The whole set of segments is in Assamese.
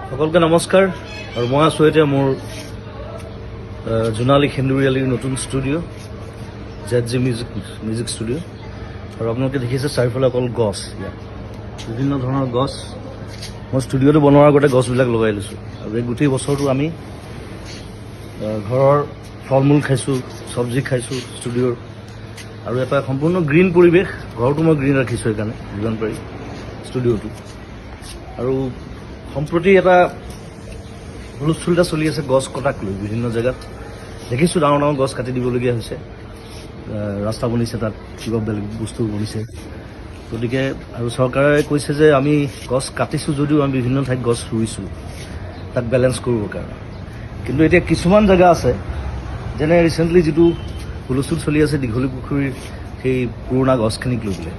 সকলকে নমস্কাৰ আৰু মই আছোঁ এতিয়া মোৰ জোনালী সেন্দুৰীয়ালিৰ নতুন ষ্টুডিঅ' ZG মিউজিক ষ্টুডিঅ' আৰু আপোনালোকে দেখিছে চাৰিওফালে অকল গছ, ইয়াত বিভিন্ন ধৰণৰ গছ। মই ষ্টুডিঅ'টো বনোৱাৰ আগতে গছবিলাক লগাই লৈছোঁ আৰু এই গোটেই বছৰটো আমি ঘৰৰ ফল মূল খাইছোঁ, চব্জি খাইছোঁ ষ্টুডিঅ'ৰ, আৰু এটা সম্পূৰ্ণ গ্ৰীণ পৰিৱেশ। ঘৰটো মই গ্ৰীণ ৰাখিছোঁ সেইকাৰণে যিমান পাৰি ষ্টুডিঅ'টো। আৰু সম্প্ৰতি এটা হুলস্থুল এটা চলি আছে গছ কটাক লৈ। বিভিন্ন জেগাত দেখিছোঁ ডাঙৰ ডাঙৰ গছ কাটি দিবলগীয়া হৈছে, ৰাস্তা বনিছে, তাত কিবা বেলেগ বস্তু বনিছে। গতিকে আৰু চৰকাৰে কৈছে যে আমি গছ কাটিছোঁ যদিও আমি বিভিন্ন ঠাইত গছ ৰুইছোঁ তাক বেলেঞ্চ কৰিবৰ কাৰণে। কিন্তু এতিয়া কিছুমান জেগা আছে, যেনে ৰিচেণ্টলি যিটো হুলস্থুল চলি আছে দীঘলী পুখুৰীৰ সেই পুৰণা গছখিনিক লৈ পেলাই।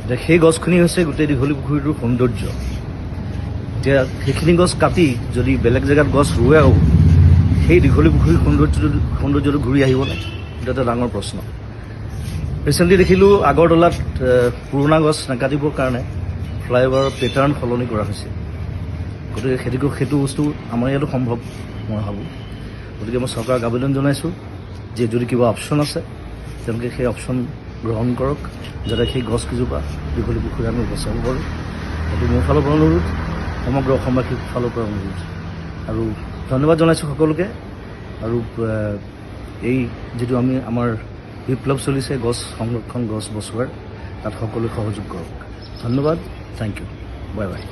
এতিয়া সেই গছখিনি হৈছে গোটেই দীঘলী পুখুৰীটোৰ সৌন্দৰ্য। এতিয়া সেইখিনি গছ কাটি যদি বেলেগ জেগাত গছ ৰুৱেও সেই দীঘলী পুখুৰীৰ সৌন্দৰ্যটো ঘূৰি আহিবনে, সেইটো এটা ডাঙৰ প্ৰশ্ন। ৰিচেণ্টলি দেখিলোঁ আগৰতলাত পুৰণা গছ নাকাটিবৰ কাৰণে ফ্লাইঅভাৰৰ পেটাৰ্ণ সলনি কৰা হৈছে। গতিকে সেইটো বস্তু আমাৰ ইয়াতো সম্ভৱ মই ভাবোঁ। গতিকে মই চৰকাৰক আবেদন জনাইছোঁ যে যদি কিবা অপশ্যন আছে তেওঁলোকে সেই অপশ্যন গ্ৰহণ কৰক, যাতে সেই গছকেইজোপা দীঘলী পুখুৰী আমি বচাব পাৰোঁ। সেইটো মোৰ ফালৰ পৰা অনুৰোধ, সমগ্ৰ অসমবাসীৰ ফালৰ পৰা অনুৰোধ। আৰু ধন্যবাদ জনাইছোঁ সকলোকে। আৰু এই যিটো আমাৰ বিপ্লৱ চলিছে গছ সংৰক্ষণ, গছ বচোৱাৰ, তাত সকলোৱে সহযোগ কৰক। ধন্যবাদ, থেংক ইউ, বাই বাই।